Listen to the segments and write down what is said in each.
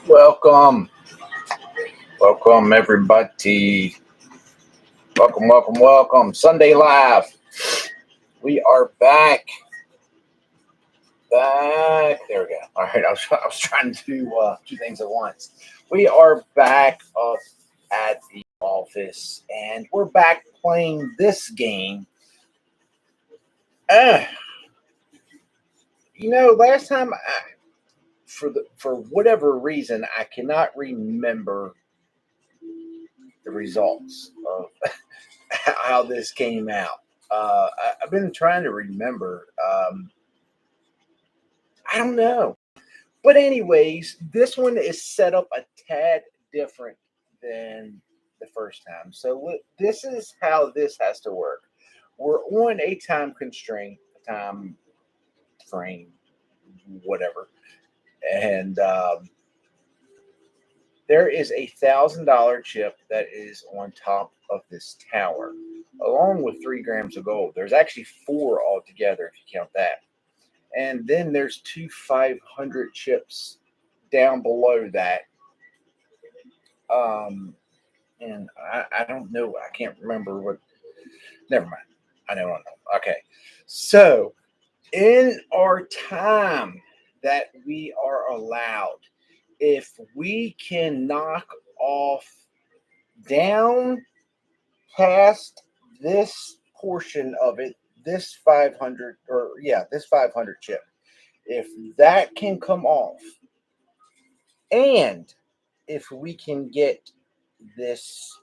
Welcome, welcome everybody. Welcome. Sunday Live. We are back. There we go. All right, I was trying to do two things at once. We are back up at the office, and we're back playing this game. Last time for whatever reason, I cannot remember the results of how this came out. I've been trying to remember. I don't know. But anyways, this one is set up a tad different than the first time. So this is how this has to work. We're on a time constraint, time frame, whatever. And there is $1,000 chip that is on top of this tower, along with 3 grams of gold. There's actually 4 altogether if you count that. And then there's 2 500 chips down below that. And I don't know. I can't remember what. Never mind. I don't know. Okay. So in our time that we are allowed, if we can knock off down past this portion of it, this 500 chip, if that can come off, and if we can get this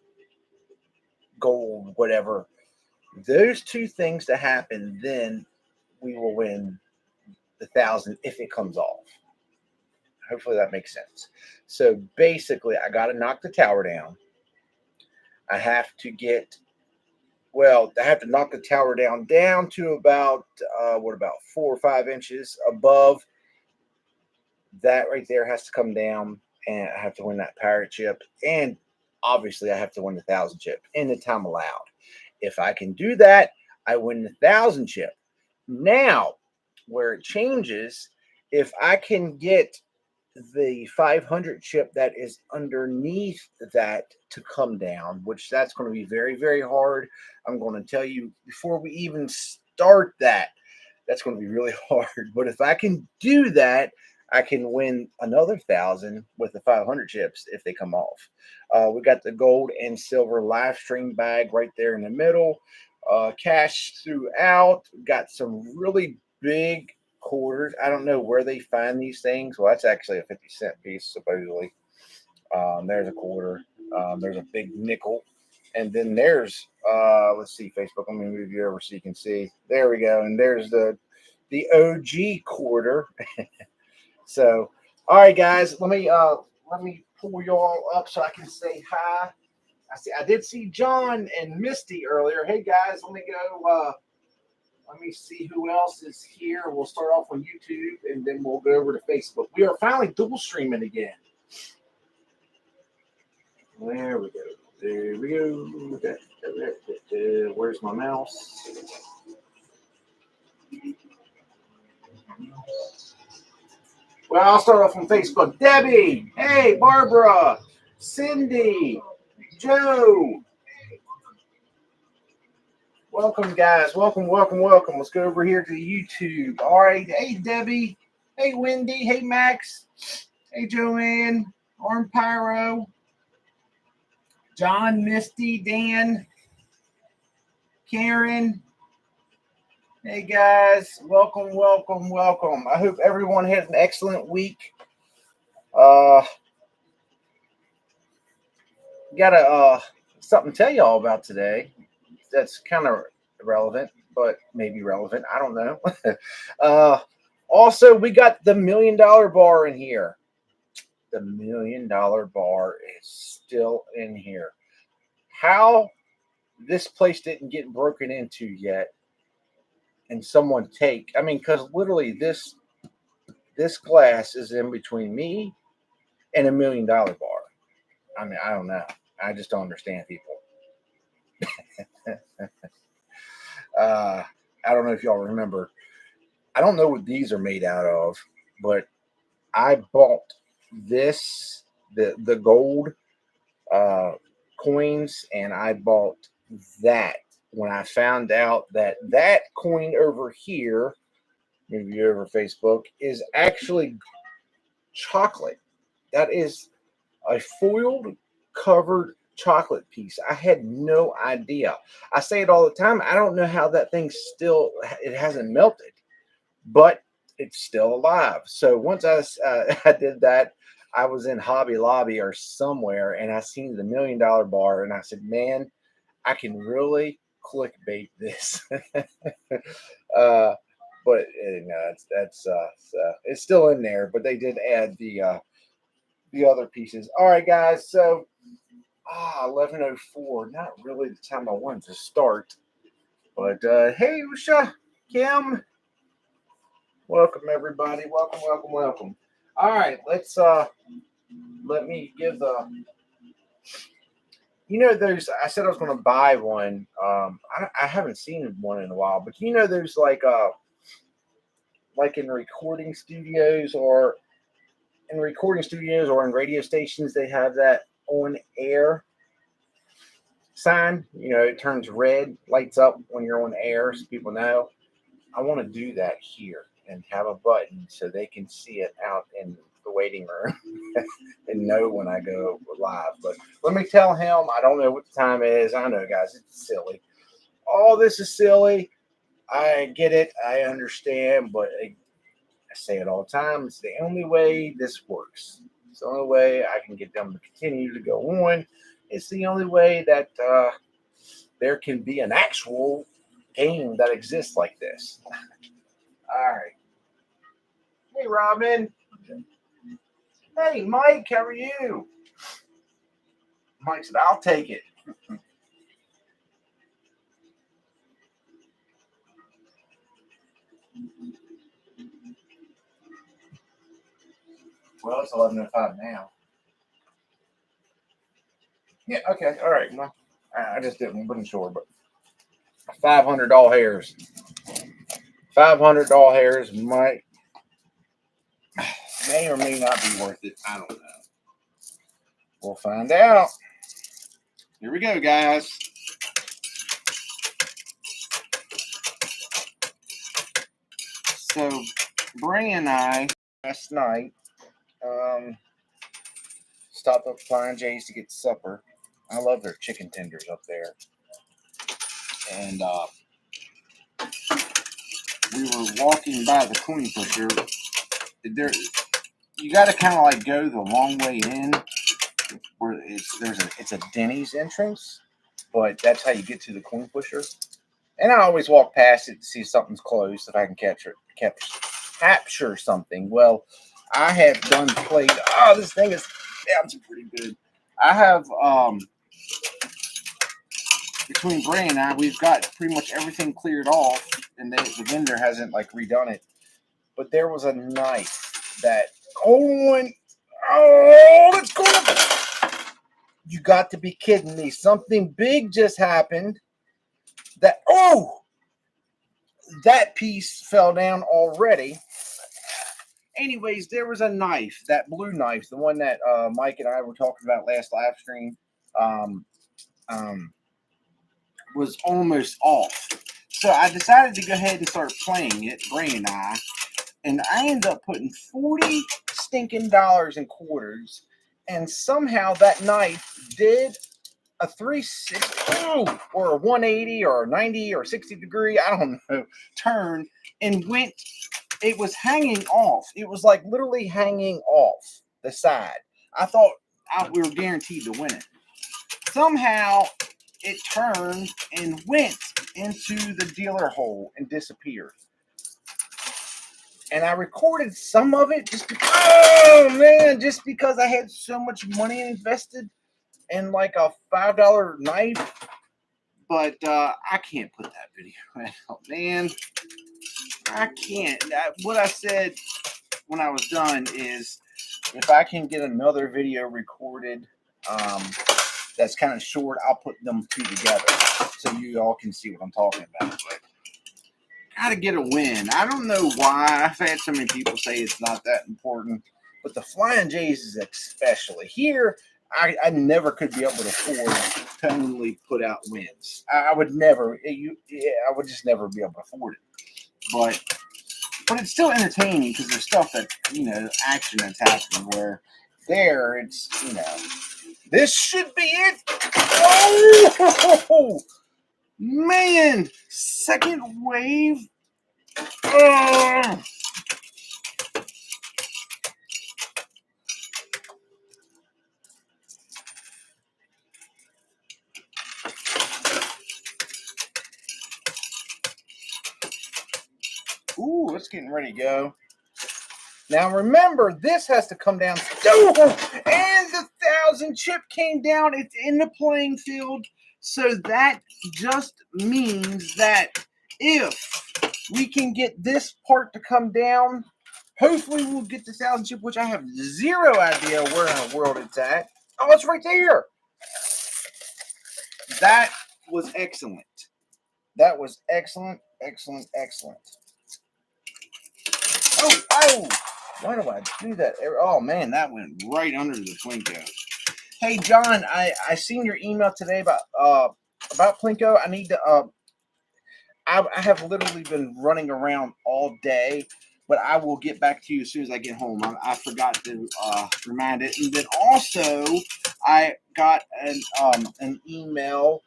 gold, whatever, those two things to happen, then we will win the 1,000 if it comes off. Hopefully that makes sense. So basically, I got to knock the tower down. I have to knock the tower down to about 4 or 5 inches above. That right there has to come down, and I have to win that pirate chip. And obviously, I have to win the 1,000 chip in the time allowed. If I can do that, I win the 1,000 chip. Now, where it changes, if I can get the 500 chip that is underneath that to come down, which that's going to be very, very hard. I'm going to tell you before we even start that's going to be really hard. But if I can do that, I can win another 1,000 with the 500 chips if they come off. We got the gold and silver live stream bag right there in the middle. Cash throughout. Got some really big quarters. I don't know where they find these things. Well, that's actually a 50-cent piece, supposedly. There's a quarter. There's a big nickel. And then there's, let's see, Facebook. Let me move you over so you can see. There we go. And there's the OG quarter. So, all right, guys, let me pull you all up so I can say hi. I did see John and Misty earlier. Hey, guys, let me go. Let me see who else is here. We'll start off on YouTube, and then we'll go over to Facebook. We are finally dual streaming again. There we go. Where's my mouse? Well, I'll start off on Facebook. Debbie, hey, Barbara, Cindy, Joe. Welcome, guys. Welcome. Let's go over here to YouTube. All right. Hey, Debbie. Hey, Wendy. Hey, Max. Hey, Joanne. Arm Pyro. John, Misty, Dan, Karen. Hey, guys. Welcome. I hope everyone had an excellent week. Got something to tell y'all about today. That's kind of irrelevant, but maybe relevant. I don't know. Also, we got the $1 million bar in here. The $1 million bar is still in here. How this place didn't get broken into yet and someone because literally this glass is in between me and $1 million bar. I mean, I don't know. I just don't understand people. I don't know if y'all remember. I don't know what these are made out of, but I bought this, the gold coins, and I bought that when I found out that that coin over here, maybe over Facebook, is actually chocolate. That is a foiled covered chocolate piece. I had no idea. I say it all the time. I don't know how that thing still, it hasn't melted, but it's still alive. So once I did that, I was in Hobby Lobby or somewhere, and I seen the $1,000,000 bar, and I said, man, I can really clickbait this. But no, it's still in there. But they did add the other pieces. All right, guys. So 11:04. Not really the time I wanted to start. But hey, Usha, Kim, welcome everybody. Welcome, welcome, welcome. All right, let's let me give the. There's. I said I was going to buy one. I haven't seen one in a while, but there's like in recording studios or in radio stations, they have that on air sign. It turns red, lights up when you're on air, so people know. I want to do that here and have a button so they can see it out in the waiting room and know when I go live. But let me tell him, I don't know what the time is. I know, guys, it's silly. All this is silly. I get it. I understand, but I say it all the time. It's the only way this works. It's the only way I can get them to continue to go on. It's the only way that there can be an actual game that exists like this. All right. Hey, Robin. Hey, Mike. How are you? Mike said, I'll take it. Well, it's 11:05 now. Yeah, okay. All right. Well, I just wasn't sure, but $500 hairs. $500 hairs may or may not be worth it. I don't know. We'll find out. Here we go, guys. So, Bray and I last night stopped up Flying J's to get supper. I love their chicken tenders up there. And we were walking by the coin pusher. You got to kind of like go the long way in, where it's a Denny's entrance, but that's how you get to the coin pusher. And I always walk past it to see if something's closed, if I can capture something. Well, I have done played. Oh, this thing is bouncing pretty good. I have between Bray and I, we've got pretty much everything cleared off, and the vendor hasn't like redone it. But there was a knife that let's go. You got to be kidding me! Something big just happened. That piece fell down already. Anyways, there was a knife, that blue knife, the one that Mike and I were talking about last live stream, was almost off. So I decided to go ahead and start playing it, Bray and I ended up putting 40 stinking dollars in quarters, and somehow that knife did a 360 or a 180 or a 90 or 60 degree, I don't know, turn and went. It was hanging off. It was like literally hanging off the side. I thought we were guaranteed to win it. Somehow it turned and went into the dealer hole and disappeared. And I recorded some of it just because I had so much money invested in like a $5 knife. But I can't put that video out, man. I can't. What I said when I was done is, if I can get another video recorded that's kind of short, I'll put them two together so you all can see what I'm talking about. But gotta get a win. I don't know why. I've had so many people say it's not that important, but the Flying J's especially. Here, I never could be able to afford to only put out wins. I would never. I would just never be able to afford it. But it's still entertaining because there's stuff that, action that's happening. Where there, it's, this should be it. Oh man, second wave. Ooh, it's getting ready to go. Now remember, this has to come down. And the 1,000 chip came down. It's in the playing field. So that just means that if we can get this part to come down, hopefully we'll get the 1,000 chip, which I have zero idea where in the world it's at. Oh, it's right there. That was excellent. That was excellent, excellent, excellent. Oh, why do I do that? Oh man, that went right under the Plinko. Hey John, I seen your email today about Plinko. I need to I have literally been running around all day, but I will get back to you as soon as I get home. I forgot to remind it. And then also I got an email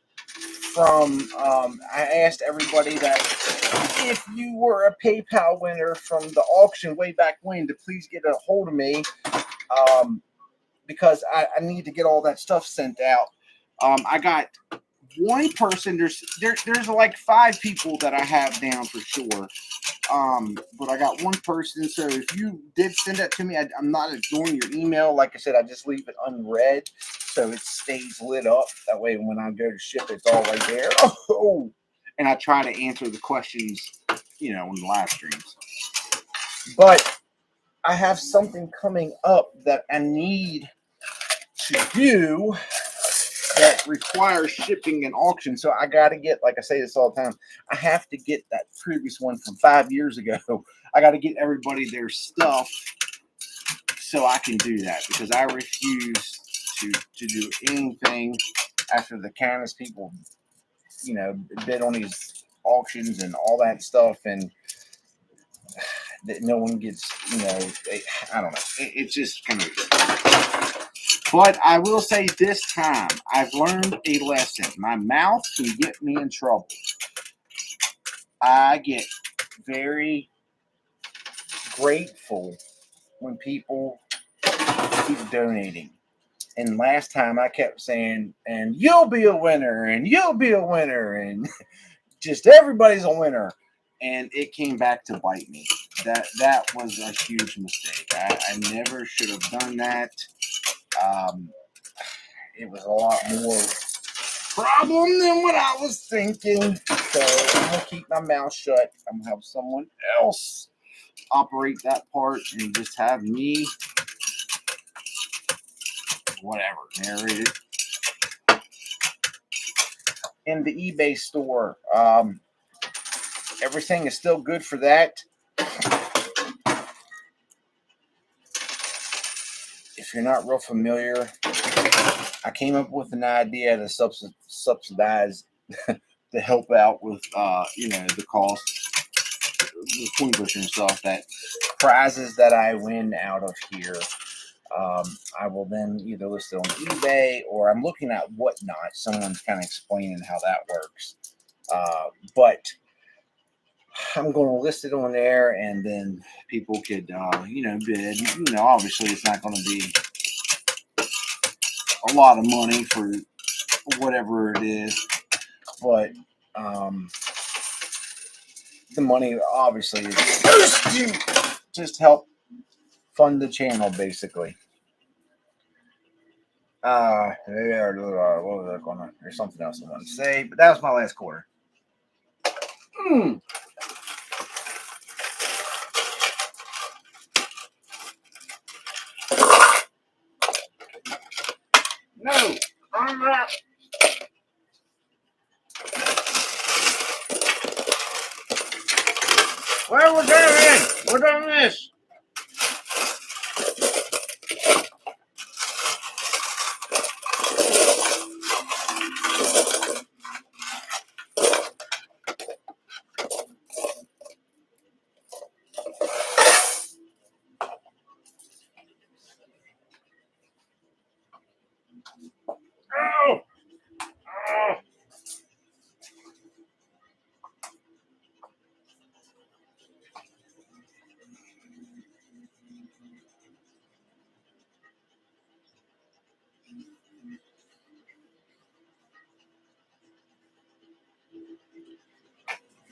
from I asked everybody that if you were a PayPal winner from the auction way back when, to please get a hold of me, because I need to get all that stuff sent out. I got one person. There's like 5 people that I have down for sure. But I got one person. So if you did send that to me, I'm not ignoring your email. Like I said, I just leave it unread so it stays lit up. That way, when I go to ship, it's all right there. Oh, and I try to answer the questions, in the live streams. But I have something coming up that I need to do that requires shipping and auction. So I got to get, like I say this all the time, I have to get that previous one from 5 years ago. I got to get everybody their stuff so I can do that, because I refuse to do anything after the countless people, bid on these auctions and all that stuff, and that no one gets, I don't know. It's just kind of ridiculous. But I will say this time, I've learned a lesson. My mouth can get me in trouble. I get very grateful when people keep donating. And last time I kept saying, and you'll be a winner, and you'll be a winner, and just everybody's a winner. And it came back to bite me. That was a huge mistake. I never should have done that. It was a lot more problem than what I was thinking. So I'm going to keep my mouth shut. I'm going to have someone else operate that part and just have me, whatever, narrate it. In the eBay store, everything is still good for that. If you're not real familiar, I came up with an idea to subsidize to help out with, the cost, the coin pusher and stuff. That prizes that I win out of here, I will then either list it on eBay, or I'm looking at Whatnot. Someone's kind of explaining how that works. But I'm going to list it on there, and then people could, bid. Obviously it's not going to be a lot of money for whatever it is, but the money obviously is supposed to just help fund the channel, basically. What was that going on? There's something else I want to say, but that was my last quarter. No, I'm not. Well, we're done this.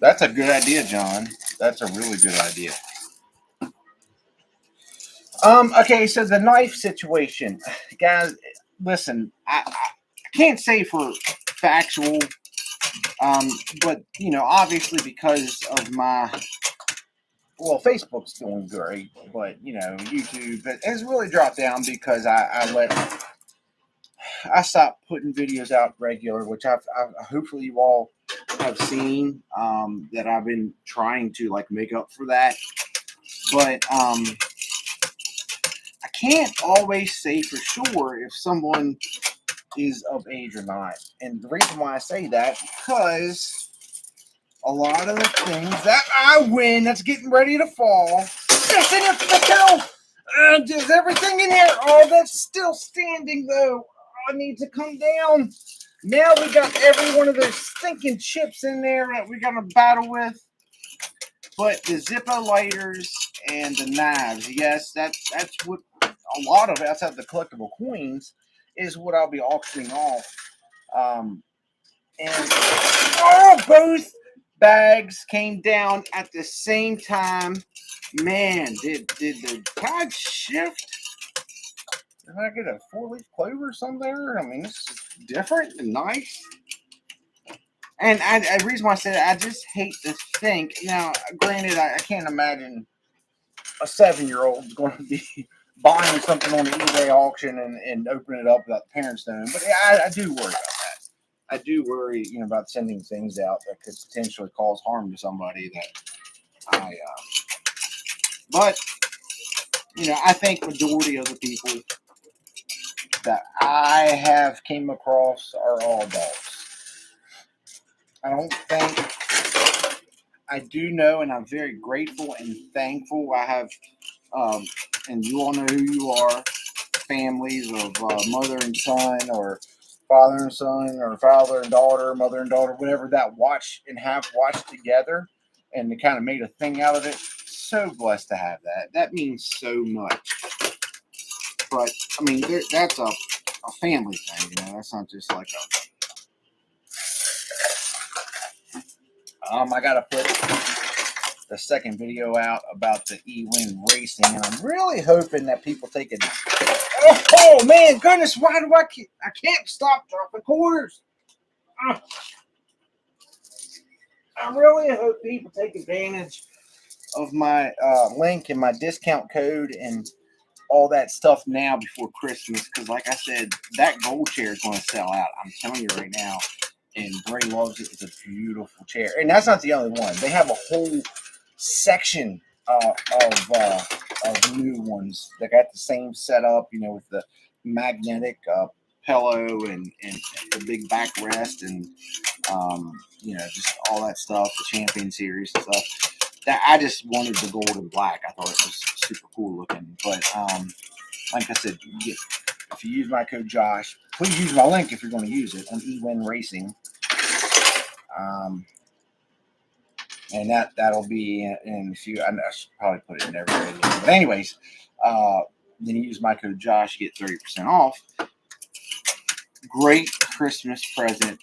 That's a good idea, John. That's a really good idea. Okay, so the knife situation, guys. Listen, I can't say for factual, but you know, obviously because of my, well, Facebook's doing great, but you know, YouTube has really dropped down because I stopped putting videos out regular, which I've hopefully you all have seen, that I've been trying to like make up for that, but I can't always say for sure if someone is of age or not. And the reason why I say that, because a lot of the things that I win that's getting ready to fall, listen up to the kettle. There's everything in here. Oh, that's still standing though. I need to come down. Now we got every one of those stinking chips in there that we got to battle with. But the Zippo lighters and the knives, yes, that's what a lot of outside the collectible coins is what I'll be auctioning off. And both bags came down at the same time. Man, did the tide shift? Did I get a 4-leaf clover or something there? I mean, this is different and nice. And the reason why I said it, I just hate to think. Now, granted, I can't imagine a 7-year-old going to be buying something on the eBay auction and opening it up without the parents knowing. But yeah, I do worry about that. I do worry, you know, about sending things out that could potentially cause harm to somebody. But you know, I think majority of the people that I have came across are all adults. I don't think. I do know, and I'm very grateful and thankful. I have, and you all know who you are, families of mother and son, or father and son, or father and daughter, mother and daughter, whatever, that watch and have watched together, and they kind of made a thing out of it. So blessed to have that. That means so much. But I mean, that's a family thing, you know. That's not just like I gotta put the second video out about the E-Win racing, and I'm really hoping that people take it. Oh man, goodness, why do I can't stop dropping quarters? I really hope people take advantage of my link and my discount code and all that stuff now before Christmas, because like I said, that gold chair is going to sell out. I'm telling you right now. And Bray loves it. It's a beautiful chair, and that's not the only one. They have a whole section of new ones that got the same setup, you know, with the magnetic pillow and the big backrest, and you know, just all that stuff, the Champion Series and stuff. That I just wanted the gold and black. I thought it was super cool looking. But like I said, if you use my code Josh, please use my link if you're going to use it on E-Win Racing. And that'll be in a few. I should probably put it in every video. But anyways, then you use my code Josh, you get 30% off. Great Christmas present.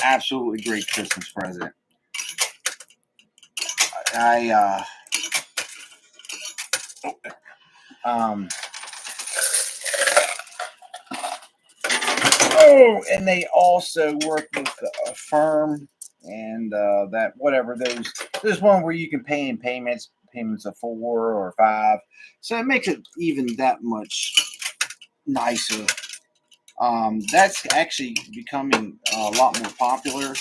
Absolutely great Christmas present. And they also work with a firm, and that whatever there's one where you can pay in payments of 4 or 5, so it makes it even that much nicer. That's actually becoming a lot more popular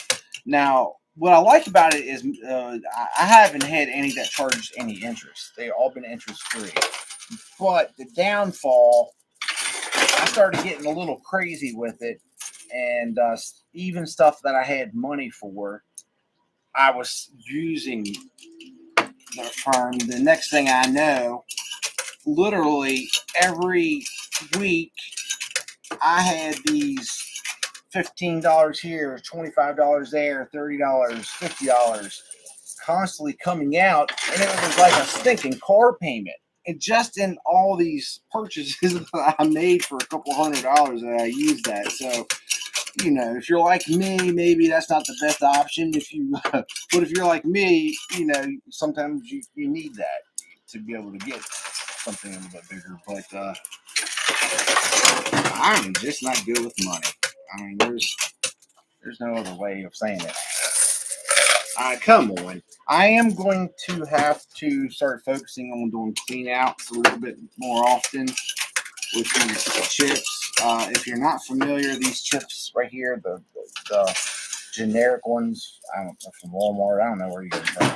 now. What I like about it is I haven't had any that charged any interest. They've all been interest free. But the downfall, I started getting a little crazy with it, and even stuff that I had money for, I was using the firm. The next thing I know, literally every week, I had these $15 here, $25 there, $30, $50 constantly coming out, and it was like a stinking car payment. And just in all these purchases that I made for a couple $100 that I used that. So you know, if you're like me, maybe that's not the best option. If you, but if you're like me, you know, sometimes you need that to be able to get something a little bit bigger. But I'm just not good with money. I mean, there's no other way of saying it. Come on. I am going to have to start focusing on doing clean outs a little bit more often with these chips. If you're not familiar, these chips right here, the generic ones, I don't know, from Walmart, I don't know where you get them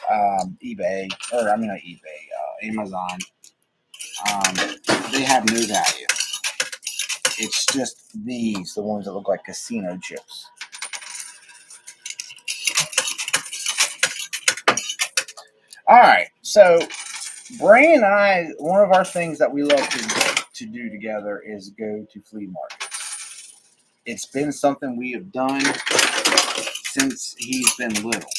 from, eBay, or I mean not eBay, Amazon, they have no value. It's just these, the ones that look like casino chips. All right, so Bray and I, one of our things that we love to do together is go to flea markets. It's been something we have done since he's been little.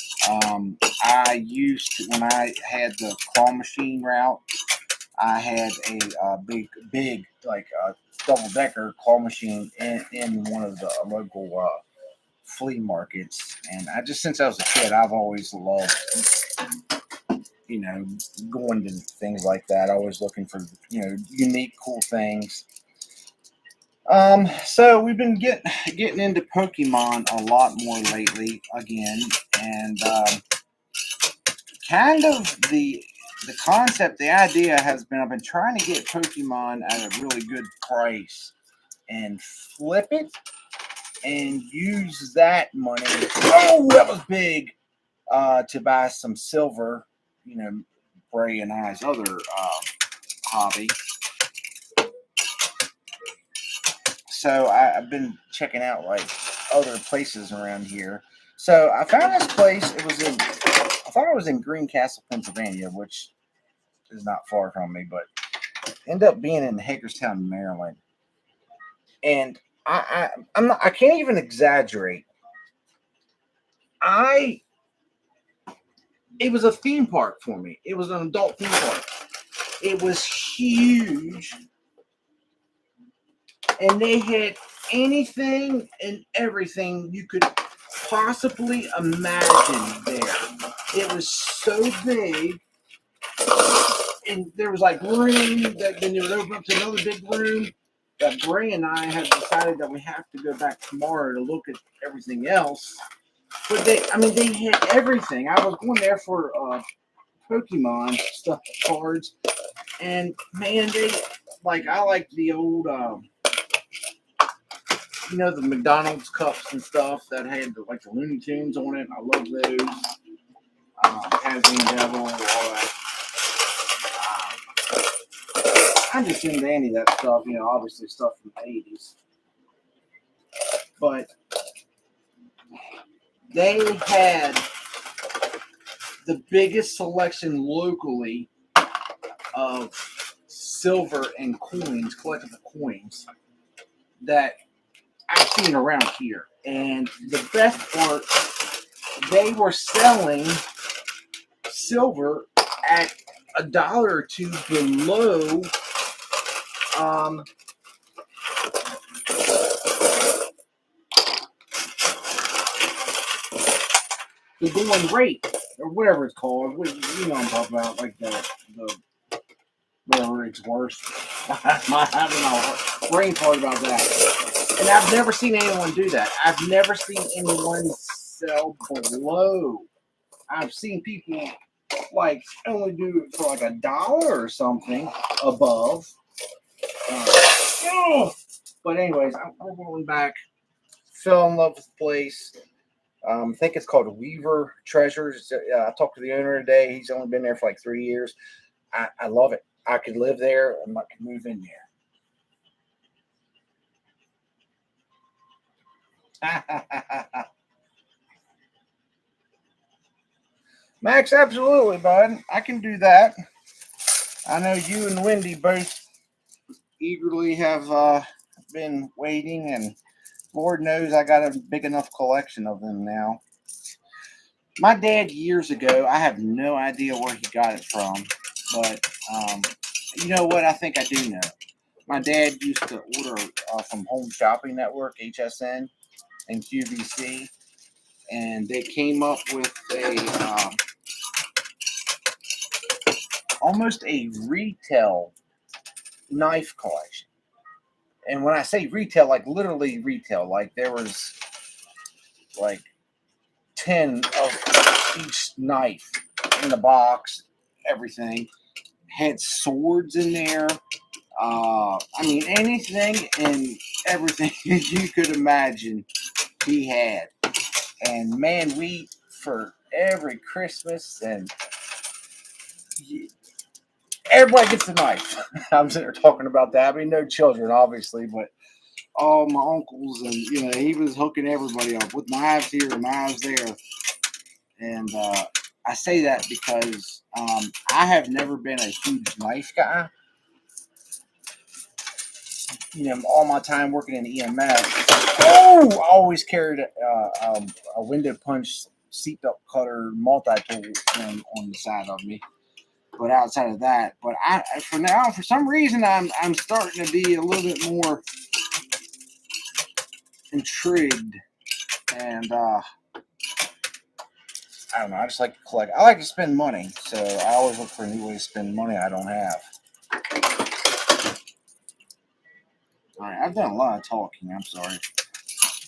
I used to, when I had the claw machine route, I had a big, like double-decker claw machine in one of the local flea markets. And since I was a kid, I've always loved, you know, going to things like that, always looking for, you know, unique, cool things. So we've been getting into Pokemon a lot more lately again, and kind of the concept, the idea has been I've been trying to get Pokemon at a really good price and flip it and use that money. Oh, that was big. To buy some silver, you know, Bray and I's other hobby. So I've been checking out like other places around here. So I found this place. I thought it was in Greencastle, Pennsylvania, which is not far from me, but ended up being in Hagerstown, Maryland. And I can't even exaggerate. It was a theme park for me. It was an adult theme park. It was huge, and they had anything and everything you could possibly imagine there. It was so big, and there was like room that then you would open up to another big room. That Bray and I have decided that we have to go back tomorrow to look at everything else. But they had everything. I was going there for Pokemon stuff, cards, and man, I like the old, you know, the McDonald's cups and stuff that had the Looney Tunes on it. I love those. Tasmanian Devil, all that. I'm just into any of that stuff, you know, obviously stuff from the 80s. But they had the biggest selection locally of silver and coins, collectible coins, that I've seen around here. And the best part, they were selling silver at $1 or $2 below the going rate, or whatever it's called. You know what I'm talking about, like the whatever it's worth. I'm having a brain fart about that. And I've never seen anyone do that. I've never seen anyone sell below. I've seen people only do it for $1 or something above. But anyways, I'm going back. Fell in love with the place. I think it's called Weaver Treasures. I talked to the owner today. He's only been there for 3 years. I love it. I could live there and I could move in there. Max, absolutely, bud. I can do that. I know you and Wendy both eagerly have been waiting, and Lord knows I got a big enough collection of them now. My dad, years ago, I have no idea where he got it from, but you know what? I think I do know. My dad used to order from Home Shopping Network, HSN, in QVC, and they came up with a almost a retail knife collection. And when I say retail, like literally retail, like there was like 10 of each knife in the box, everything. Had swords in there. I mean, anything and everything you could imagine he had. And man, we, for every Christmas, and everybody gets a knife. I'm sitting there talking about that. I mean, no children, obviously, but all my uncles, and he was hooking everybody up with knives here and knives there. And I say that because I have never been a huge knife guy. All my time working in EMS, I always carried a window punch seatbelt cutter multi-tool on the side of me. But outside of that, for some reason, I'm starting to be a little bit more intrigued, and I don't know. I just like to collect. I like to spend money, so I always look for a new way to spend money I don't have. All right, I've done a lot of talking. I'm sorry,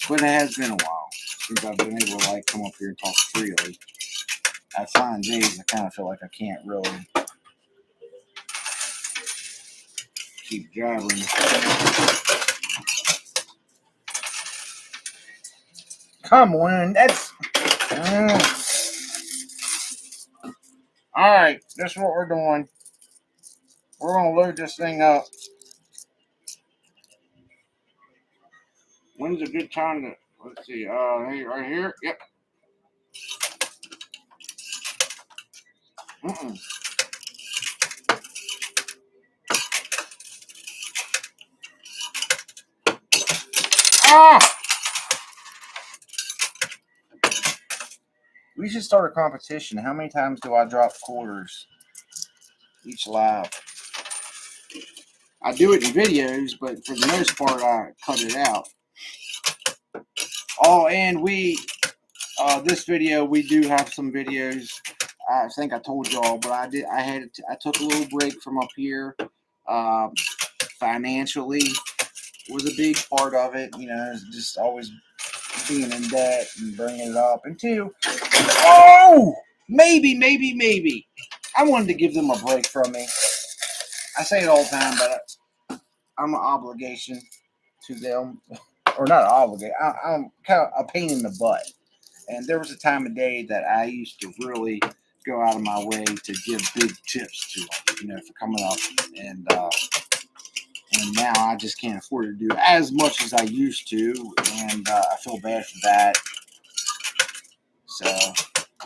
but it has been a while since I've been able to come up here and talk freely. At flying days, I kind of feel like I can't really keep jabbering. Come on, that's. All right, this is what we're doing. We're gonna load this thing up. When's a good time to? Let's see. Right here. Yep. Ah! We should start a competition. How many times do I drop quarters each live? I do it in videos, but for the most part, I cut it out. Oh, and this video, we do have some videos. I think I told y'all, but I took a little break from up here. Financially was a big part of it. Just always being in debt and bringing it up. And two, maybe. I wanted to give them a break from me. I say it all the time, but I'm an obligation to them. Or not an obligation. I'm kind of a pain in the butt. And there was a time of day that I used to really go out of my way to give big tips to them, for coming up. And now I just can't afford to do as much as I used to. And I feel bad for that. So,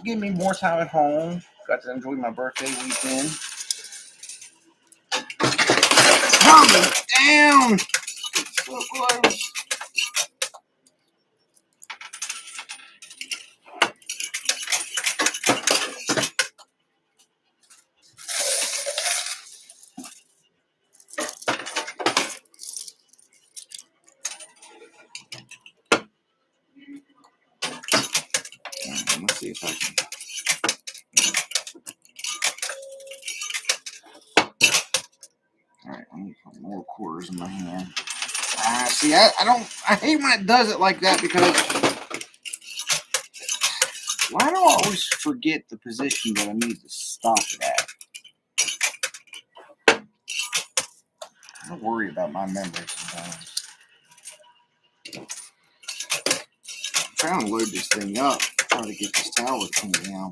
give me more time at home. Got to enjoy my birthday weekend. Coming down! It's so close. Let's see if I can. All right, I'm gonna put more quarters in my hand. See, I hate when it does it like that because why do I always forget the position that I need to stop it at? I don't worry about my memory sometimes. I'm trying to load this thing up, try to get this tower cleaned down.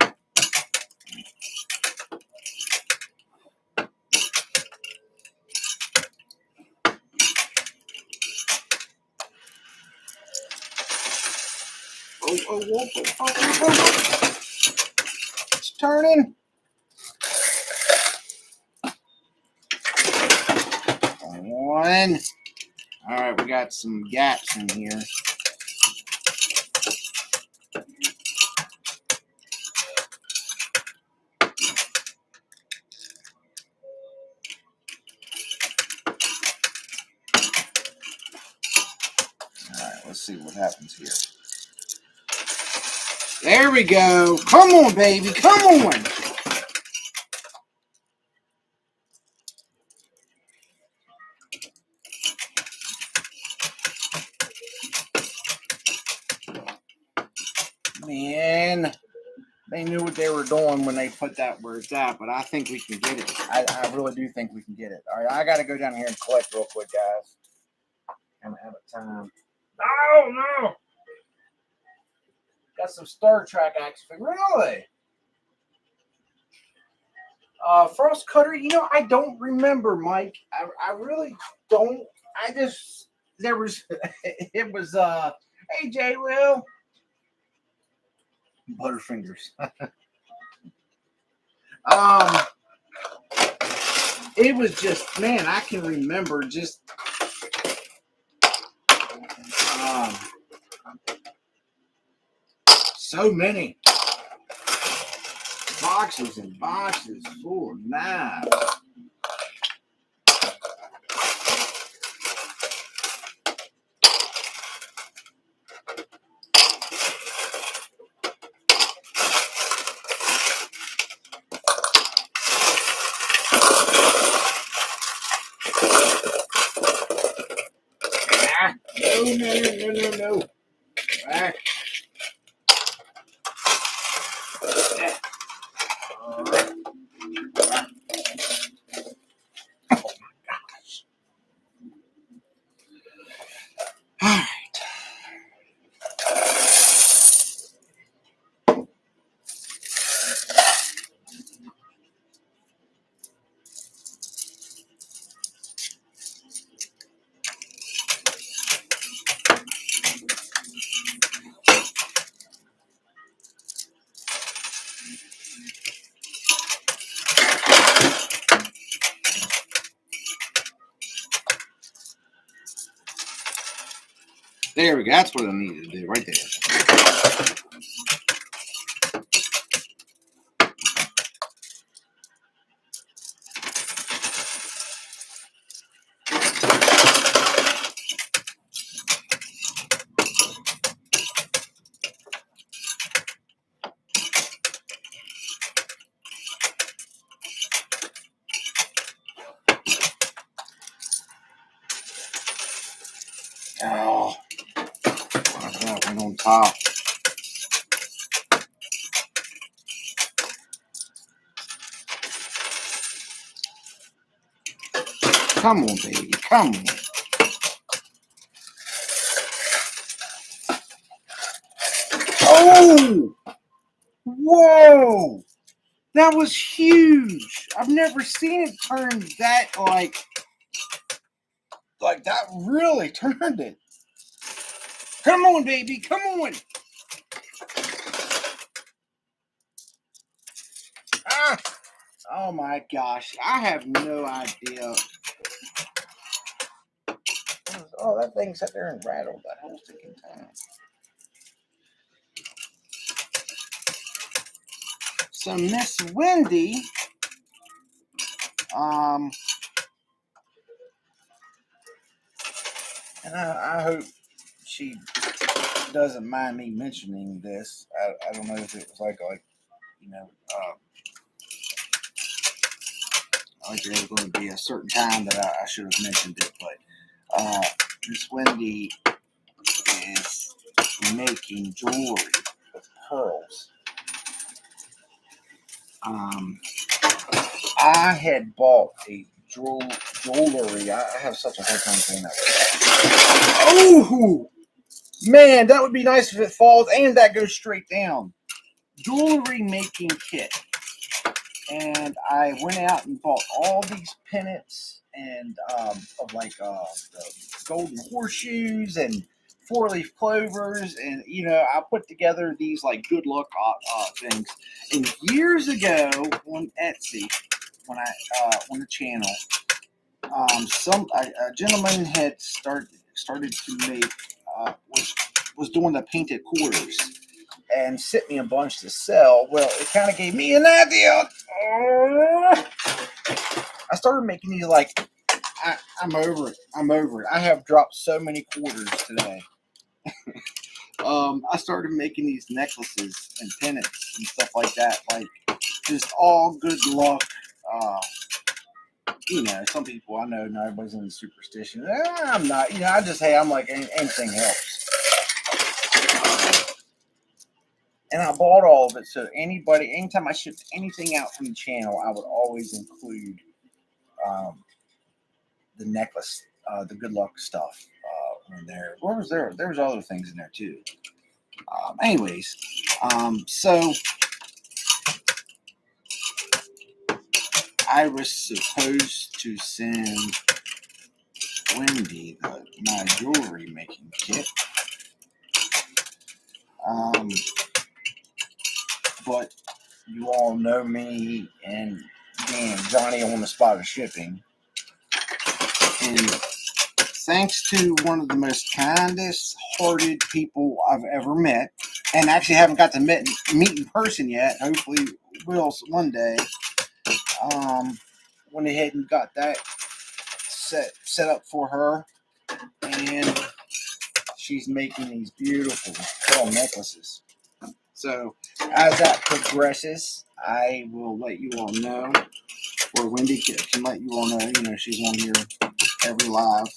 Oh. It's turning. One. All right, we got some gaps in here. Let's see what happens here. There we go. Come on, baby. Come on. Man, they knew what they were doing when they put that where it's at, but I think we can get it. I really do think we can get it. All right, I got to go down here and collect real quick, guys. I'm out of time. Oh, no. Got some Star Trek action figure. Really? Frost Cutter, you know, I don't remember, Mike. I really don't. There was, it was, hey, J. Will. Butterfingers. It was just, man, I can remember just, so many boxes and boxes full of knives. No. Back. There we go. That's what I needed to do right there. Oh, that went on top. Come on, baby. Come on. Oh! Whoa! That was huge. I've never seen it turn that, like that really turned it. Come on, baby. Come on. Ah! Oh, my gosh. I have no idea. Oh, that thing sat there and rattled that whole sticking time. So Miss Wendy, and I hope she doesn't mind me mentioning this. I don't know if it was like you know, like there was going to be a certain time that I should have mentioned it, but Miss Wendy is making jewelry with pearls. I had bought a jewelry. I have such a hard time saying that. Oh, man, that would be nice if it falls and that goes straight down. Jewelry making kit. And I went out and bought all these pennants and of like the golden horseshoes and four-leaf clovers, and you know, I put together these like good luck things. And years ago on Etsy, when I on the channel, a gentleman had started to make was doing the painted quarters and sent me a bunch to sell. Well, it kind of gave me an idea. I started making these like I'm over it. I have dropped so many quarters today. I started making these necklaces and pendants and stuff like that, like just all good luck. You know, some people I know, not everybody's into superstition. I'm not. You know, I just, hey, I'm like, anything helps. And I bought all of it, so anybody, anytime I shipped anything out from the channel, I would always include the necklace, the good luck stuff in there. What was there? There was other things in there too. Anyways, so I was supposed to send Wendy my jewelry making kit, but you all know me and Johnny on the spot of shipping, and thanks to one of the most kindest hearted people I've ever met, and actually haven't got to meet in person yet, hopefully will one day, went ahead and got that set up for her, and she's making these beautiful pearl necklaces. So as that progresses, I will let you all know, or Wendy can let you all know. You know, she's on here every live.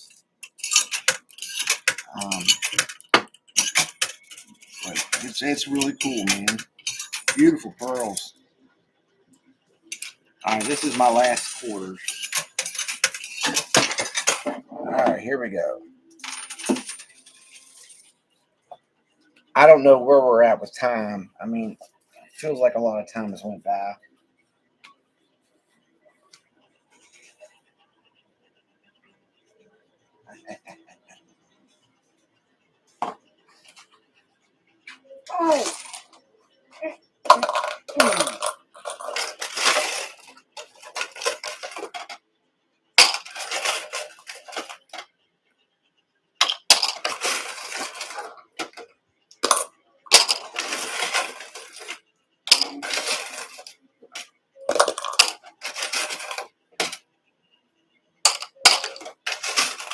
But it's really cool, man. Beautiful pearls. All right, this is my last quarters. All right, here we go. I don't know where we're at with time. I mean, it feels like a lot of time has went by. Oh.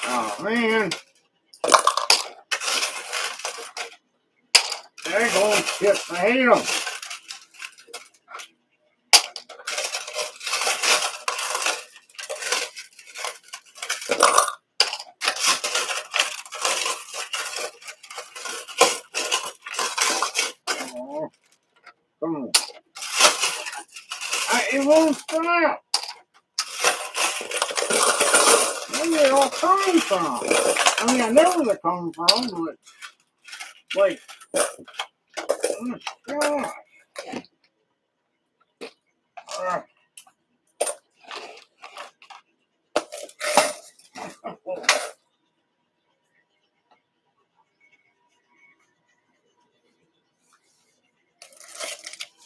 Oh, man. They're going to chip. I hate them. Oh, come on. It won't stop. Where they all coming from? I mean, I know where they're coming from, but like, oh my God.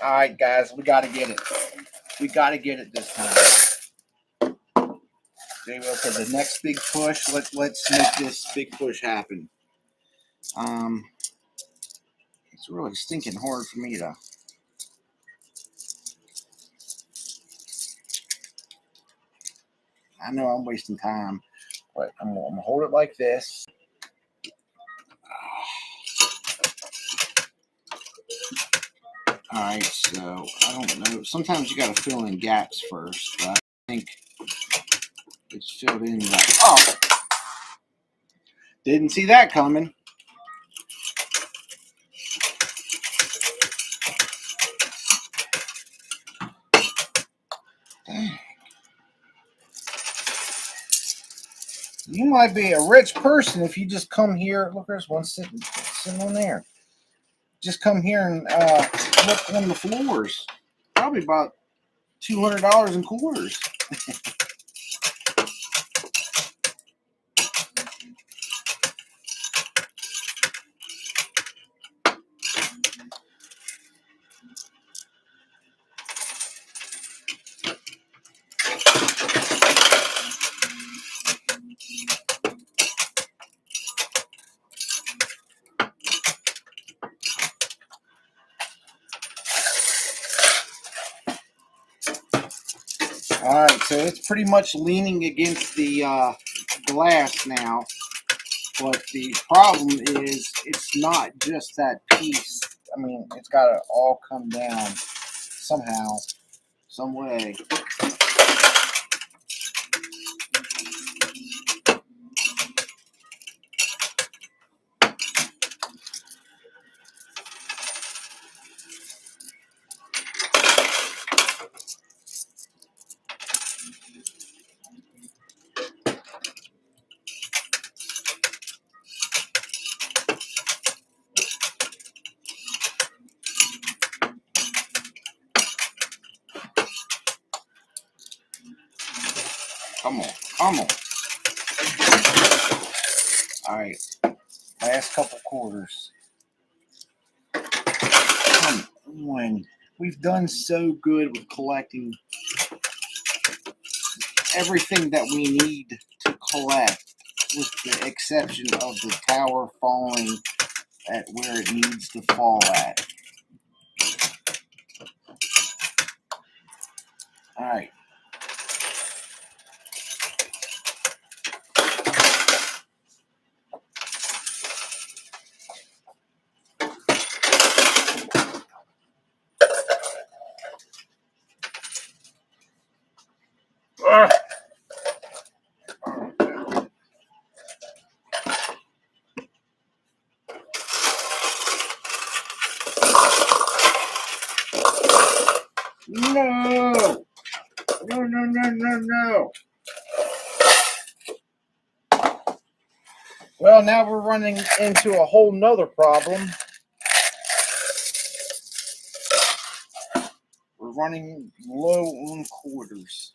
All right, guys, we got to get it. We got to get it this time. Okay, well, for the next big push, let's make this big push happen. It's really stinking hard for me to. I know I'm wasting time, but I'm gonna hold it like this. All right, so I don't know. Sometimes you got to fill in gaps first, but I think it's filled in. Oh, didn't see that coming. Dang. You might be a rich person if you just come here. Look, there's one sitting on there. Just come here and look on the floors. Probably about $200 in quarters. All right, so it's pretty much leaning against the glass now. But the problem is, it's not just that piece. I mean, it's got to all come down somehow, some way. Come on, come on. All right, last couple quarters. Come on. We've done so good with collecting everything that we need to collect, with the exception of the tower falling at where it needs to fall at. All right. No! No, no, no, no, no. Well, now we're running into a whole nother problem. We're running low on quarters.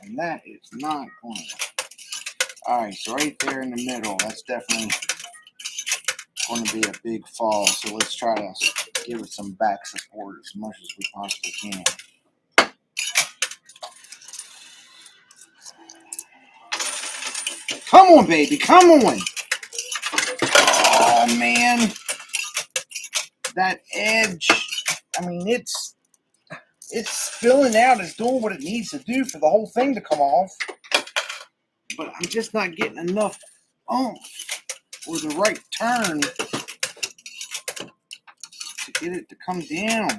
And that is not going to. Alright, so right there in the middle, that's definitely going to be a big fall. So let's try to give it some back support as much as we possibly can. Come on, baby, come on! Oh, man. That edge, I mean, it's spilling out. It's doing what it needs to do for the whole thing to come off. But I'm just not getting enough oomph or the right turn to get it to come down.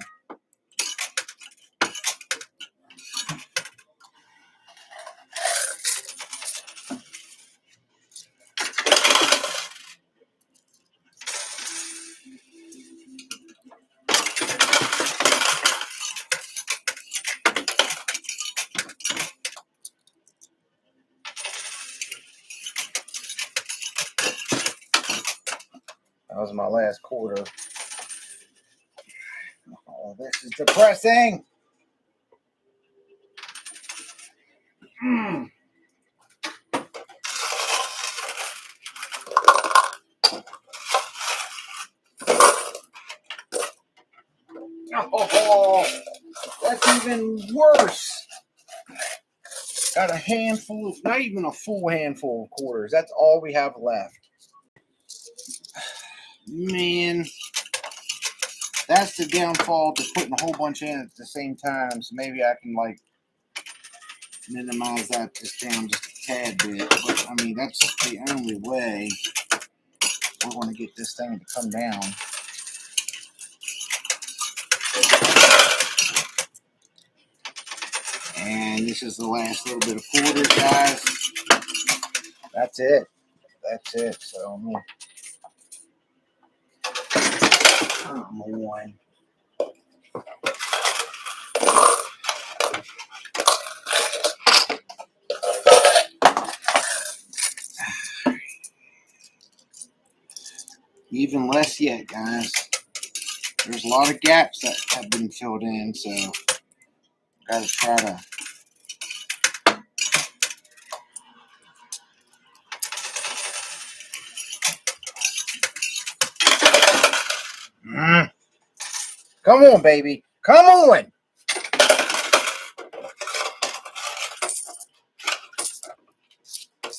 That was my last quarter. Oh, this is depressing. Oh, that's even worse. Got a handful, not even a full handful of quarters. That's all we have left. Man, that's the downfall to putting a whole bunch in at the same time. So maybe I can like minimize that just down just a tad bit. But I mean, that's the only way we're going to get this thing to come down. And this is the last little bit of quarters, guys. That's it. That's it. So I'm going to come on. Even less yet, guys. There's a lot of gaps that have been filled in, so got to try to come on, baby. Come on.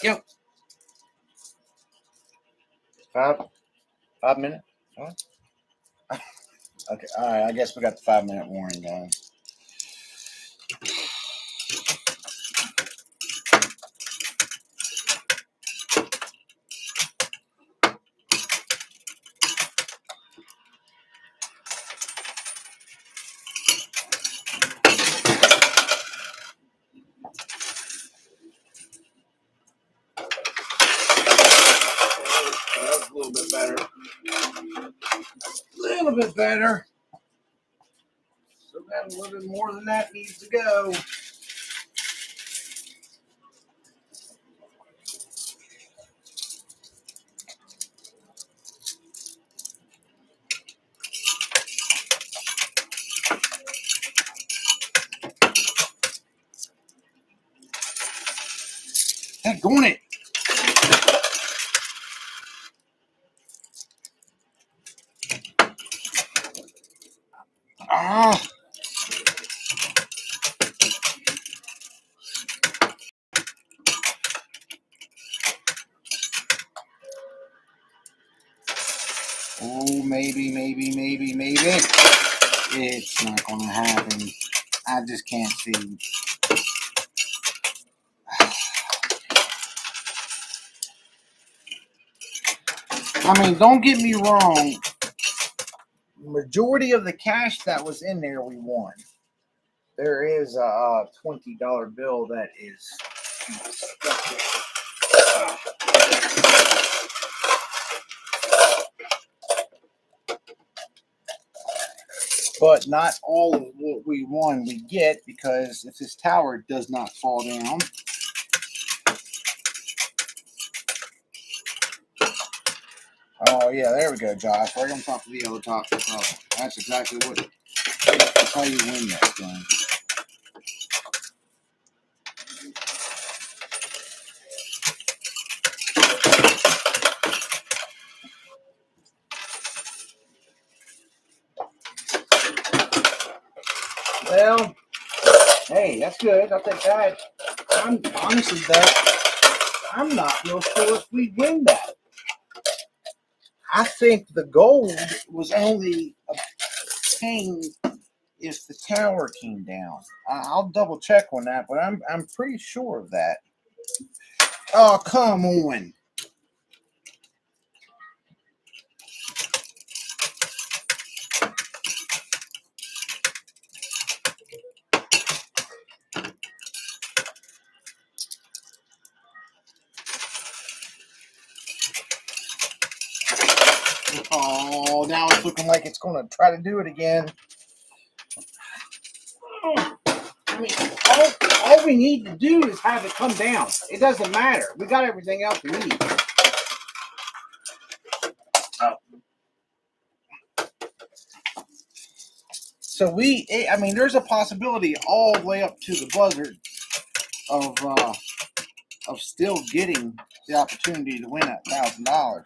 Yep. 5 minutes? Huh? Okay, all right. I guess we got the 5-minute warning, guys. That's a little bit better. A little bit better. Still got a little bit more than that needs to go. Heck on it. Ah. Oh, maybe. It's not going to happen. I just can't see. I mean, don't get me wrong. Majority of the cash that was in there, we won. There is a $20 bill that is stuck there. But not all of what we won we get, because if this tower does not fall down, oh yeah, there we go, Josh. Right on top of the other top. Oh, that's exactly that's how you win that game. Well, hey, that's good. I'll take that. I'm honestly I'm not real sure if we win that. I think the gold was only obtained if the tower came down. I'll double check on that, but I'm pretty sure of that. Oh, come on. Oh, now it's looking like it's going to try to do it again. I mean, all we need to do is have it come down. It doesn't matter. We got everything else we need. So I mean, there's a possibility all the way up to the buzzard of still getting the opportunity to win that $1,000.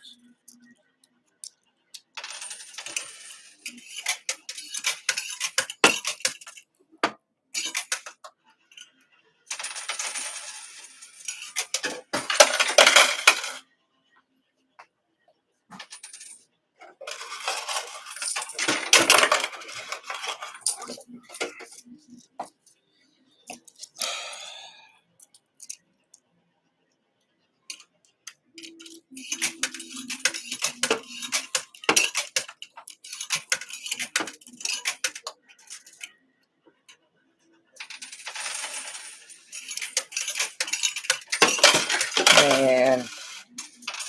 And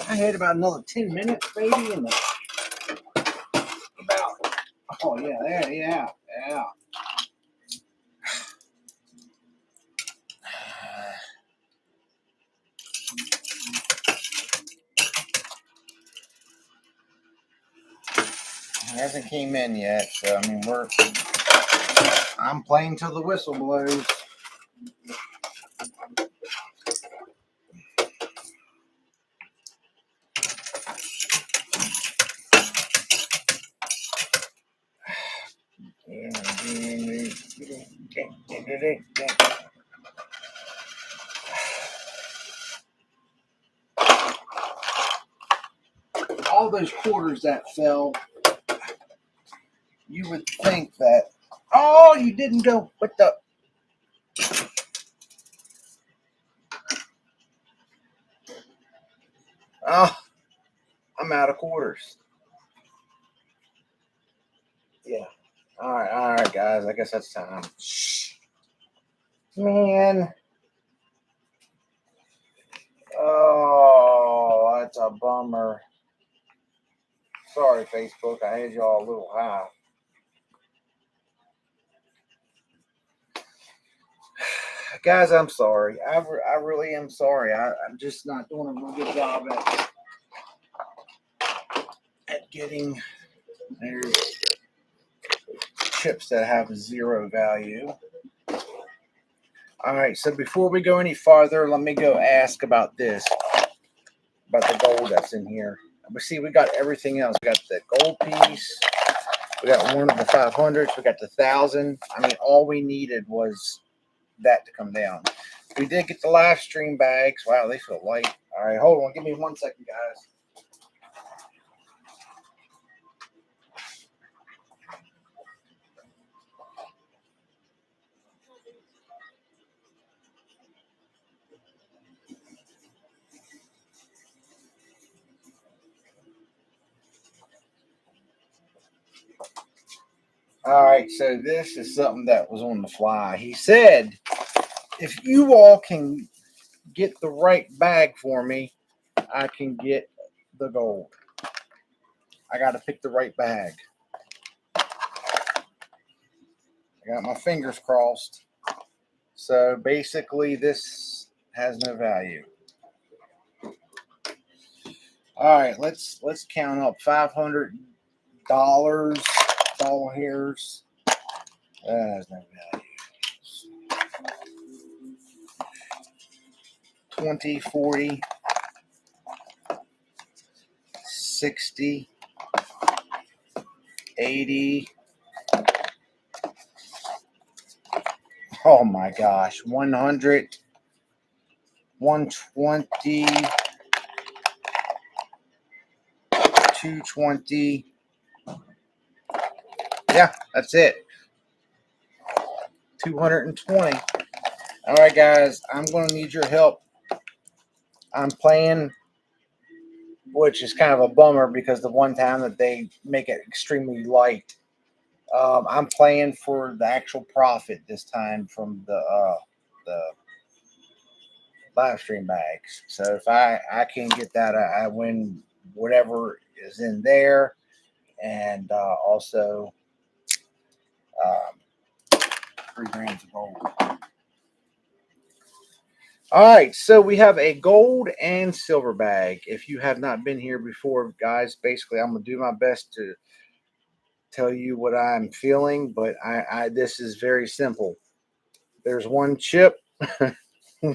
I had about another 10 minutes, maybe, and oh yeah, yeah. It hasn't came in yet, so I mean I'm playing till the whistle blows. All those quarters that fell, you would think that, oh, you didn't go, what the? Oh, I'm out of quarters. Yeah. All right, guys. I guess that's time. Man. Oh, that's a bummer. Sorry, Facebook. I had y'all a little high. Guys, I'm sorry. I really am sorry. I'm just not doing a real good job at getting there's chips that have zero value. All right, so before we go any farther, let me go ask about this, about the gold that's in here. We see we got everything else. We got the gold piece. We got one of the 500s. We got the 1,000. I mean, all we needed was that to come down. We did get the live stream bags. Wow, they feel light. All right, hold on. Give me 1 second, guys. All right, so this is something that was on the fly. He said, if you all can get the right bag for me, I can get the gold. I got to pick the right bag. I got my fingers crossed. So basically, this has no value. All right, let's count up $500 ball hairs. That has no value. 20, 40, 60, 80. Oh my gosh, 100, 120, 220. Yeah, that's it. 220. All right, guys, I'm going to need your help. I'm playing, which is kind of a bummer because the one time that they make it extremely light, I'm playing for the actual profit this time from the live stream bags. So if I can get that, I win whatever is in there, and also 3 grams of gold. All right, so we have a gold and silver bag. If you have not been here before, guys, basically I'm gonna do my best to tell you what I'm feeling, but I this is very simple. There's one chip,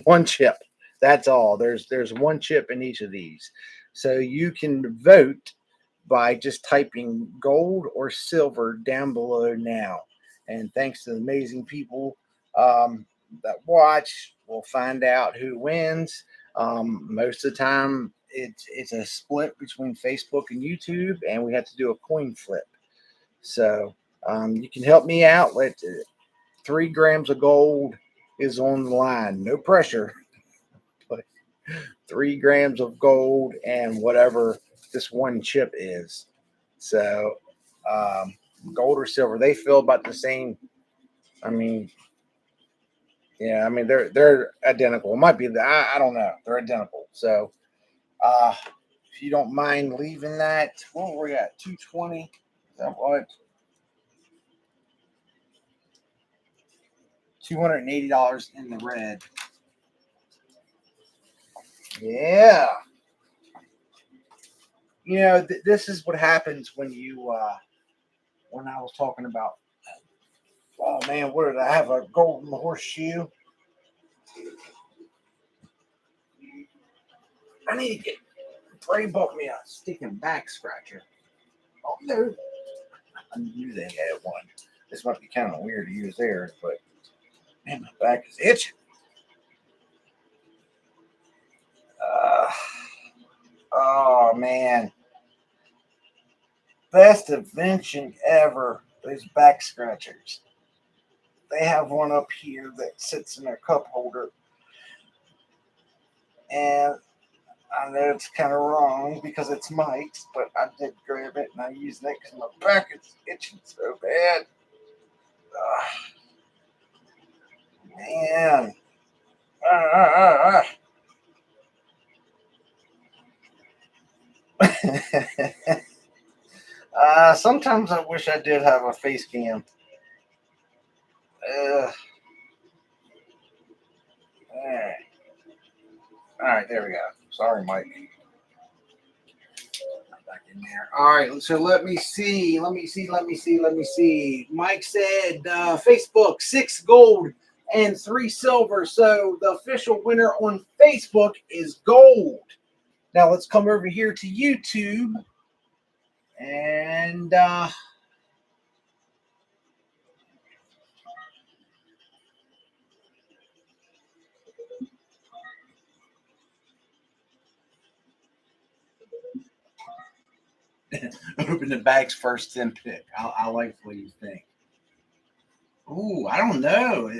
one chip. That's all. There's one chip in each of these. So you can vote by just typing gold or silver down below now. And thanks to the amazing people that watch, we'll find out who wins. Most of the time, it's a split between Facebook and YouTube, and we have to do a coin flip. So you can help me out. 3 grams of gold is on the line. No pressure, but 3 grams of gold and whatever this one chip is. So gold or silver, they feel about the same. I mean, yeah, I mean they're identical. It might be I don't know. They're identical. So if you don't mind leaving that, what were we at? 220. Is that what? $280 in the red. Yeah. You know, this is what happens when you when I was talking about, oh man, what did I have, a golden horseshoe? I need to get Bray bought me a sticking back scratcher. Oh no, I knew they had one. This might be kind of weird to use theirs, but man, my back is itching. Oh man, best invention ever. Those back scratchers. They have one up here that sits in their cup holder, and I know it's kind of wrong because it's Mike's, but I did grab it and I used it because my back is itching so bad. Man. Sometimes I wish I did have a face cam. All right, there we go. Sorry, Mike. Back in there. All right, so let me see. Mike said Facebook 6 gold and 3 silver. So the official winner on Facebook is gold. Now let's come over here to YouTube and open the bags first, then pick. I like what you think. Ooh, I don't know.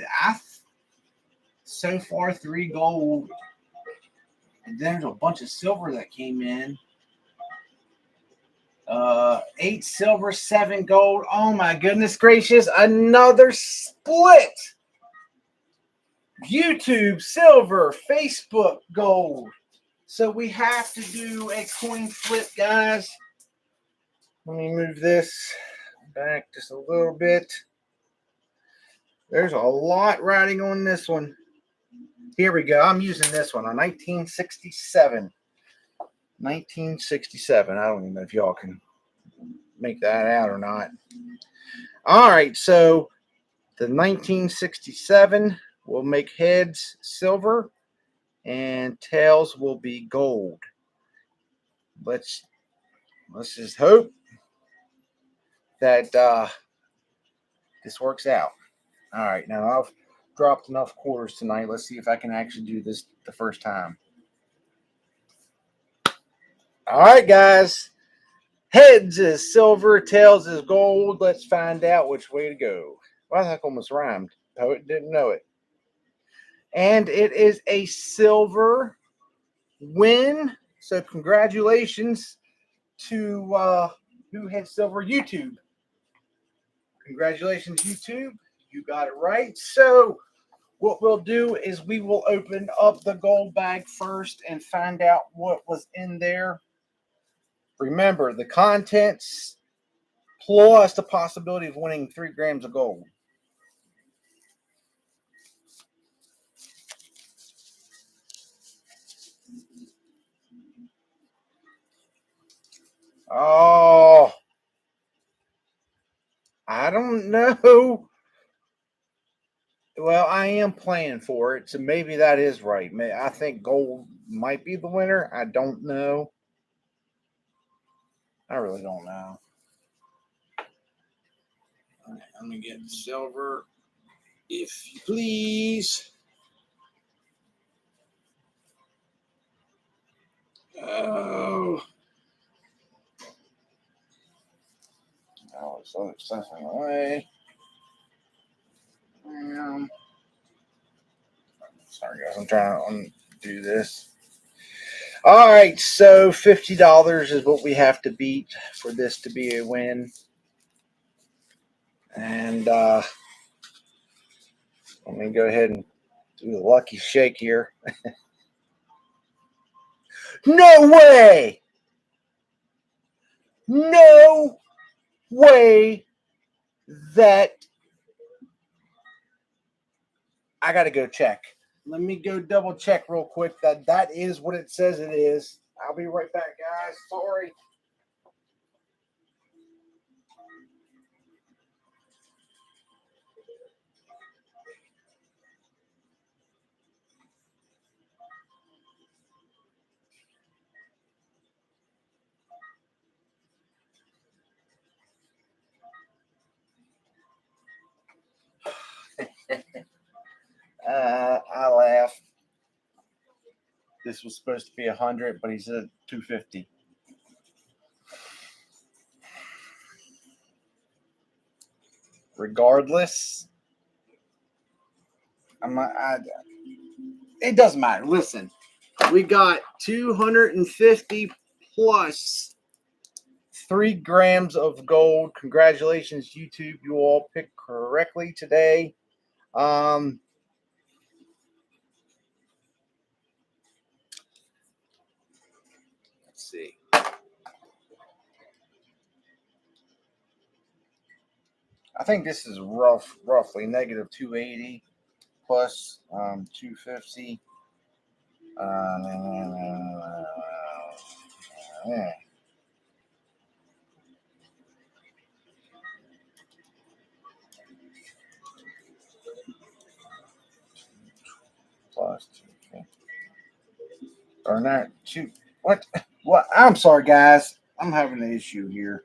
So far 3 gold, and then there's a bunch of silver that came in. 8 silver, 7 gold. Oh my goodness gracious! Another split. YouTube silver, Facebook gold. So we have to do a coin flip, guys. Let me move this back just a little bit. There's a lot riding on this one. Here we go. I'm using this one, a 1967. 1967. I don't even know if y'all can make that out or not. All right, so the 1967 will make heads silver and tails will be gold. Let's just hope that this works out. All right, now I've dropped enough quarters tonight. Let's see if I can actually do this the first time. All right, guys. Heads is silver, tails is gold. Let's find out which way to go. Well, that almost rhymed. Poet didn't know it. And it is a silver win. So congratulations to who had silver? YouTube. Congratulations, YouTube. You got it right. So what we'll do is we will open up the gold bag first and find out what was in there. Remember, the contents plus the possibility of winning 3 grams of gold. Oh, I don't know. Well, I am playing for it, so maybe that is right. I think gold might be the winner. I don't know. I really don't know. All right, let me get silver, if you please. Oh, so it's suffering away. Sorry, guys. I'm trying to undo this. All right, so $50 is what we have to beat for this to be a win. And let me go ahead and do the lucky shake here. No way! No way that I got to go check. Let me go double check real quick that is what it says it is. I'll be right back, guys. Sorry. I laugh. This was supposed to be 100, but he said 250. Regardless, it doesn't matter. Listen, we got 250 plus 3 grams of gold. Congratulations, YouTube. You all picked correctly today. Let's see. I think this is roughly negative 280 plus 250. Yeah. Plus 250. Or not two. What? What? I'm sorry, guys. I'm having an issue here.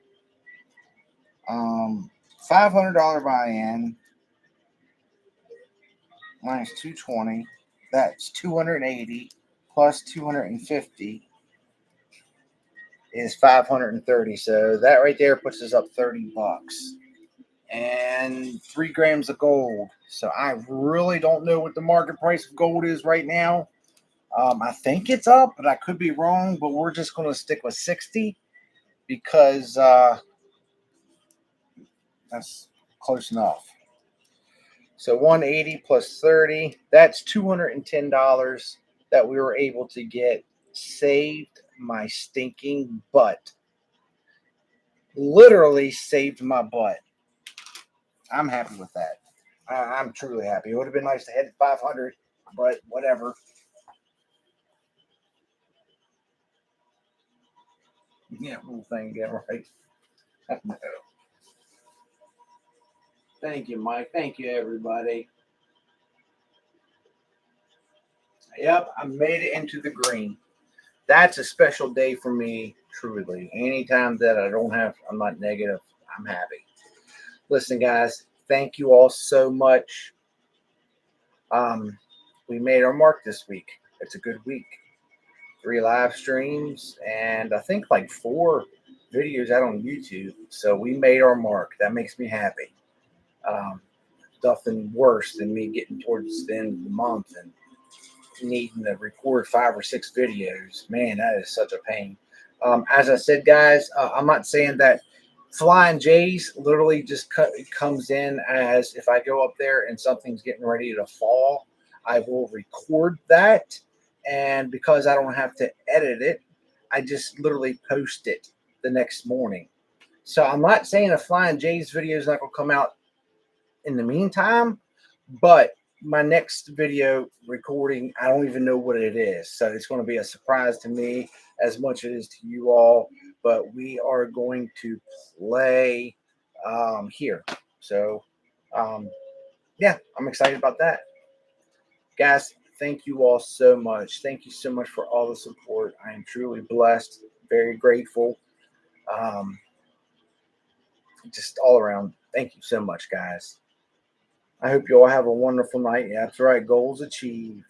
$500 buy-in minus 220. That's 280 plus 250 is 530. So that right there puts us up $30 and 3 grams of gold. So I really don't know what the market price of gold is right now. I think it's up, but I could be wrong. But we're just going to stick with 60 because that's close enough. So 180 plus 30, that's $210 that we were able to get. Saved my stinking butt. Literally saved my butt. I'm happy with that. I'm truly happy. It would have been nice to hit 500, but whatever. Yeah, little thing get right. No. Thank you, Mike. Thank you, everybody. Yep, I made it into the green. That's a special day for me, truly. Anytime that I'm not negative, I'm happy. Listen, guys, thank you all so much. We made our mark this week. It's a good week. 3 live streams and I think like 4 videos out on YouTube. So we made our mark. That makes me happy. Nothing worse than me getting towards the end of the month and needing to record 5 or 6 videos. Man, that is such a pain. As I said, guys, I'm not saying that Flying J's literally just comes in as if I go up there and something's getting ready to fall, I will record that. And because I don't have to edit it, I just literally post it the next morning. So I'm not saying a Flying J's video is not going to come out in the meantime, but my next video recording, I don't even know what it is. So it's going to be a surprise to me as much as it is to you all. But we are going to play here. So, yeah, I'm excited about that. Guys, thank you all so much. Thank you so much for all the support. I am truly blessed, very grateful. Just all around. Thank you so much, guys. I hope you all have a wonderful night. Yeah, that's right. Goals achieved.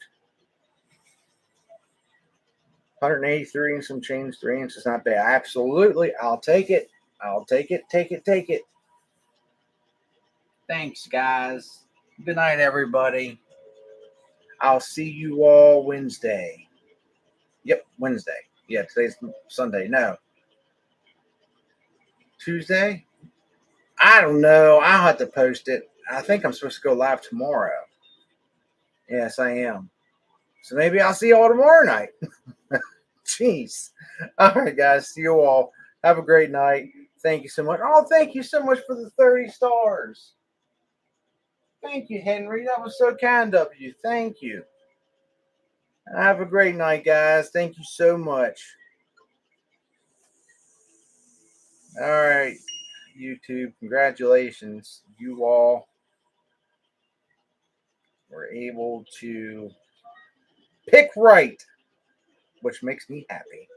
183 and some change, 3 inches. Not bad. Absolutely. I'll take it. I'll take it. Take it. Take it. Thanks, guys. Good night, everybody. I'll see you all Wednesday. Yep, Wednesday. Yeah, today's Sunday. No. Tuesday? I don't know. I'll have to post it. I think I'm supposed to go live tomorrow. Yes, I am. So maybe I'll see you all tomorrow night. Jeez. All right, guys. See you all. Have a great night. Thank you so much. Oh, thank you so much for the 30 stars. Thank you, Henry. That was so kind of you. Thank you. Have a great night, guys. Thank you so much. All right, YouTube. Congratulations. You all were able to pick right, which makes me happy.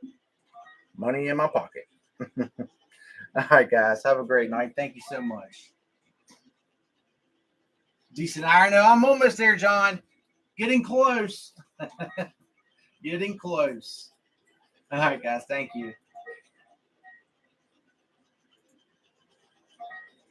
Money in my pocket. All right, guys. Have a great night. Thank you so much. Decent iron. No, I'm almost there, John. Getting close. Getting close. All right, guys. Thank you.